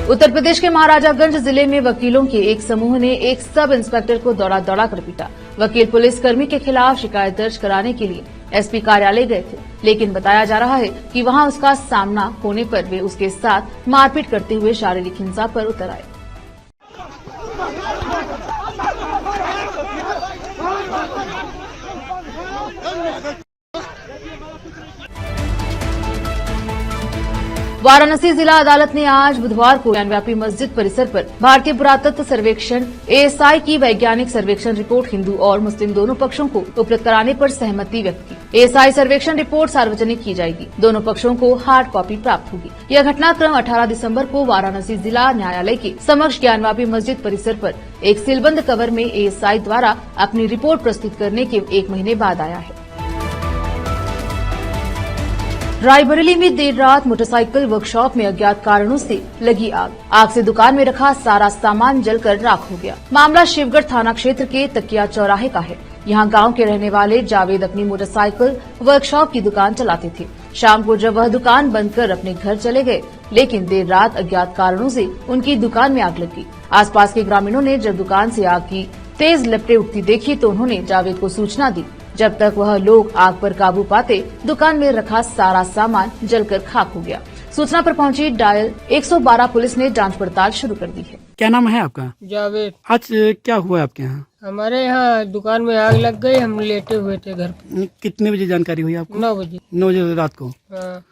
उत्तर प्रदेश के महाराजागंज जिले में वकीलों के एक समूह ने एक सब इंस्पेक्टर को दौड़ा कर पीटा। वकील पुलिसकर्मी के खिलाफ शिकायत दर्ज कराने के लिए एसपी कार्यालय गए थे, लेकिन बताया जा रहा है कि वहां उसका सामना होने पर वे उसके साथ मारपीट करते हुए शारीरिक हिंसा पर उतर आए। वाराणसी जिला अदालत ने आज बुधवार को ज्ञानव्यापी मस्जिद परिसर पर भारतीय पुरातत्व सर्वेक्षण एएसआई की वैज्ञानिक सर्वेक्षण रिपोर्ट हिंदू और मुस्लिम दोनों पक्षों को उपलब्ध कराने पर सहमति व्यक्त की। एएसआई सर्वेक्षण रिपोर्ट सार्वजनिक की जाएगी। दोनों पक्षों को हार्ड कॉपी प्राप्त होगी। यह घटनाक्रम 18 दिसंबर को वाराणसी जिला न्यायालय के समक्ष ज्ञानव्यापी मस्जिद परिसर पर एक सीलबंद कवर में एएसआई द्वारा अपनी रिपोर्ट प्रस्तुत करने के 1 महीने बाद आया है। रायबरेली में देर रात मोटरसाइकिल वर्कशॉप में अज्ञात कारणों से लगी आग से दुकान में रखा सारा सामान जलकर राख हो गया। मामला शिवगढ़ थाना क्षेत्र के तकिया चौराहे का है। यहां गांव के रहने वाले जावेद अपनी मोटरसाइकिल वर्कशॉप की दुकान चलाते थे। शाम को जब वह दुकान बंद कर अपने घर चले गए, लेकिन देर रात अज्ञात कारणों से उनकी दुकान में आग लगी। आसपास के ग्रामीणों ने जब दुकान से आग की तेज लपटें उठती देखी तो उन्होंने जावेद को सूचना दी। जब तक वह लोग आग पर काबू पाते, दुकान में रखा सारा सामान जलकर खाक हो गया। सूचना पर पहुंची डायल 112 पुलिस ने जांच पड़ताल शुरू कर दी है। क्या नाम है आपका? जावेद। आज क्या हुआ आपके यहाँ? हमारे यहाँ दुकान में आग लग गई, हम लेटे हुए थे घर पे। कितने बजे जानकारी हुई आपको? 9 बजे। 9 बजे रात को। हाँ।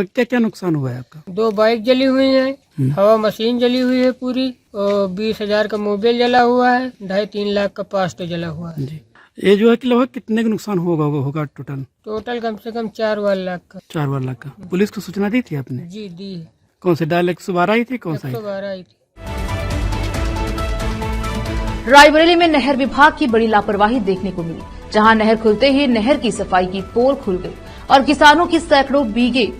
क्या क्या नुकसान हुआ है आपका? 2 बाइक जली हुई है, हवा मशीन जली हुई है पूरी, और 20,000 का मोबाइल जला हुआ है, 2.5-3 लाख का पास्ट जला हुआ है। जी। ये जो है कि लगभग कितने का नुकसान होगा टोटल कम से कम 4 लाख का। 4 लाख का। पुलिस को सूचना दी थी आपने? जी दी है। कौन से डायल 112 आई थी? कौन सा? 112 आई थी। रायबरेली में नहर विभाग की बड़ी लापरवाही देखने को मिली, जहां नहर खुलते ही नहर की सफाई की पोल खुल गई और किसानों की सैकड़ों बीघे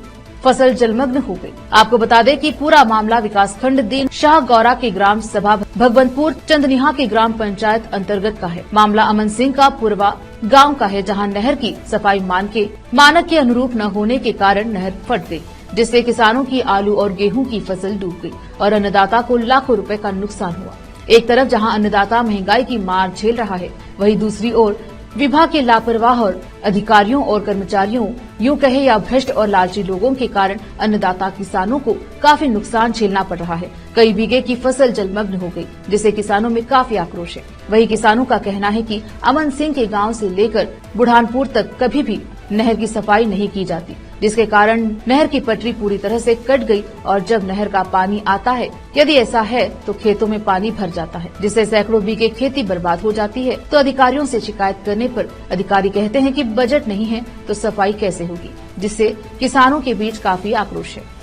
फसल जलमग्न हो गई। आपको बता दें कि पूरा मामला विकासखंड दीन शाह गौरा के ग्राम सभा भगवंतपुर चंदनिहा के ग्राम पंचायत अंतर्गत का है। मामला अमन सिंह का पूर्वा गांव का है, जहां नहर की सफाई मानक के अनुरूप न होने के कारण नहर फट गई, जिससे किसानों की आलू और गेहूं की फसल डूब गई और अन्नदाता को लाखों रुपए का नुकसान हुआ। एक तरफ जहां अन्नदाता महंगाई की मार झेल रहा है, वहीं दूसरी ओर विभाग के लापरवाह और अधिकारियों और कर्मचारियों, यूं कहे या भ्रष्ट और लालची लोगों के कारण अन्नदाता किसानों को काफी नुकसान झेलना पड़ रहा है। कई बीघे की फसल जलमग्न हो गई, जिससे किसानों में काफी आक्रोश है। वहीं किसानों का कहना है कि अमन सिंह के गांव से लेकर बुढ़ानपुर तक कभी भी नहर की सफाई नहीं की जाती, जिसके कारण नहर की पटरी पूरी तरह से कट गई और जब नहर का पानी आता है, यदि ऐसा है तो खेतों में पानी भर जाता है, जिससे सैकड़ों बीघे खेती बर्बाद हो जाती है। तो अधिकारियों से शिकायत करने पर अधिकारी कहते हैं कि बजट नहीं है तो सफाई कैसे होगी, जिससे किसानों के बीच काफी आक्रोश है।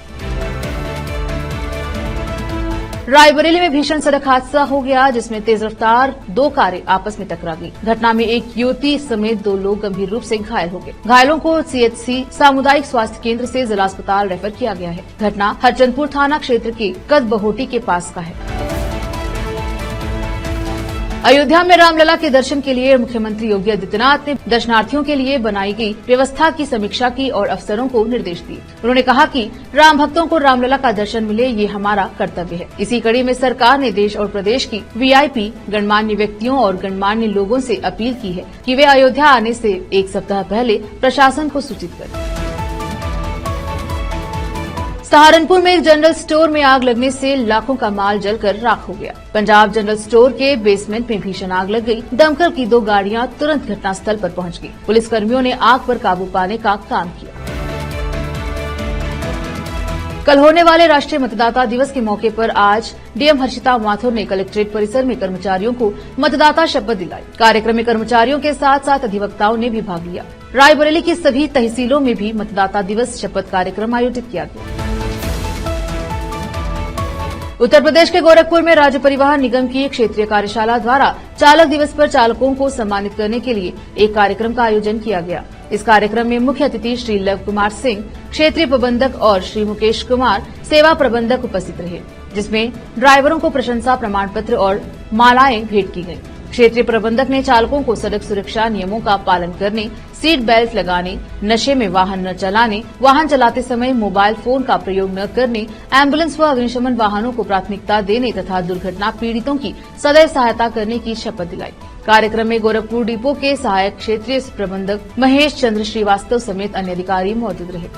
रायबरेली में भीषण सड़क हादसा हो गया, जिसमें तेज रफ्तार 2 कारें आपस में टकरा गई। घटना में एक युवती समेत 2 लोग गंभीर रूप से घायल हो गए। घायलों को सीएचसी सामुदायिक स्वास्थ्य केंद्र से जिला अस्पताल रेफर किया गया है। घटना हरचंदपुर थाना क्षेत्र के कदबहोटी के पास का है। अयोध्या में रामलला के दर्शन के लिए मुख्यमंत्री योगी आदित्यनाथ ने दर्शनार्थियों के लिए बनाई गई व्यवस्था की समीक्षा की और अफसरों को निर्देश दिए। उन्होंने कहा कि राम भक्तों को रामलला का दर्शन मिले, ये हमारा कर्तव्य है। इसी कड़ी में सरकार ने देश और प्रदेश की वीआईपी गणमान्य व्यक्तियों और गणमान्य लोगों से अपील की है कि वे अयोध्या आने से 1 सप्ताह पहले प्रशासन को सूचित करें। सहारनपुर में एक जनरल स्टोर में आग लगने से लाखों का माल जलकर राख हो गया। पंजाब जनरल स्टोर के बेसमेंट में भीषण आग लग गई। दमकल की 2 गाड़ियां तुरंत घटनास्थल पर पहुंच गई। पुलिसकर्मियों ने आग पर काबू पाने का काम किया। कल होने वाले राष्ट्रीय मतदाता दिवस के मौके पर आज डीएम हर्षिता माथुर ने कलेक्ट्रेट परिसर में कर्मचारियों को मतदाता शपथ दिलाई। कार्यक्रम में कर्मचारियों के साथ साथ अधिवक्ताओं ने भी भाग लिया। रायबरेली की सभी तहसीलों में भी मतदाता दिवस शपथ कार्यक्रम आयोजित किया गया। उत्तर प्रदेश के गोरखपुर में राज्य परिवहन निगम की क्षेत्रीय कार्यशाला द्वारा चालक दिवस पर चालकों को सम्मानित करने के लिए एक कार्यक्रम का आयोजन किया गया। इस कार्यक्रम में मुख्य अतिथि श्री लव कुमार सिंह, क्षेत्रीय प्रबंधक, और श्री मुकेश कुमार, सेवा प्रबंधक उपस्थित रहे, जिसमें ड्राइवरों को प्रशंसा प्रमाण पत्र और मालाएं भेंट की गयी। क्षेत्रीय प्रबंधक ने चालकों को सड़क सुरक्षा नियमों का पालन करने, सीट बेल्ट लगाने, नशे में वाहन न चलाने, वाहन चलाते समय मोबाइल फोन का प्रयोग न करने, एम्बुलेंस व अग्निशमन वाहनों को प्राथमिकता देने तथा दुर्घटना पीड़ितों की सदैव सहायता करने की शपथ दिलाई। कार्यक्रम में गोरखपुर डिपो के सहायक क्षेत्रीय प्रबंधक महेश चंद्र श्रीवास्तव समेत अन्य अधिकारी मौजूद रहे।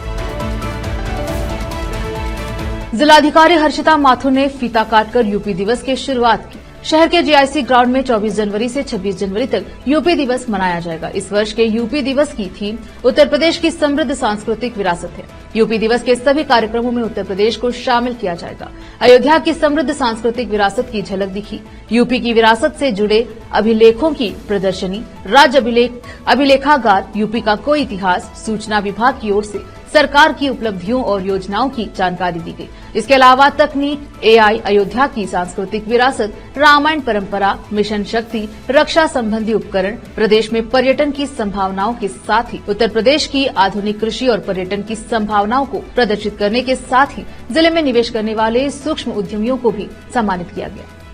जिलाधिकारी हर्षिता माथुर ने फीता काटकर यूपी दिवस की शुरुआत की। शहर के जीआईसी ग्राउंड में 24 जनवरी से 26 जनवरी तक यूपी दिवस मनाया जाएगा। इस वर्ष के यूपी दिवस की थीम उत्तर प्रदेश की समृद्ध सांस्कृतिक विरासत है। यूपी दिवस के सभी कार्यक्रमों में उत्तर प्रदेश को शामिल किया जाएगा। अयोध्या की समृद्ध सांस्कृतिक विरासत की झलक दिखी। यूपी की विरासत से जुड़े अभिलेखों की प्रदर्शनी, राज्य अभिलेखागार, यूपी का कोई इतिहास, सूचना विभाग की ओर से सरकार की उपलब्धियों और योजनाओं की जानकारी दी गई। इसके अलावा तकनीक, एआई, अयोध्या की सांस्कृतिक विरासत, रामायण परंपरा, मिशन शक्ति, रक्षा संबंधी उपकरण, प्रदेश में पर्यटन की संभावनाओं के साथ ही उत्तर प्रदेश की आधुनिक कृषि और पर्यटन की संभावनाओं को प्रदर्शित करने के साथ ही जिले में निवेश करने वाले सूक्ष्म उद्यमियों को भी सम्मानित किया गया।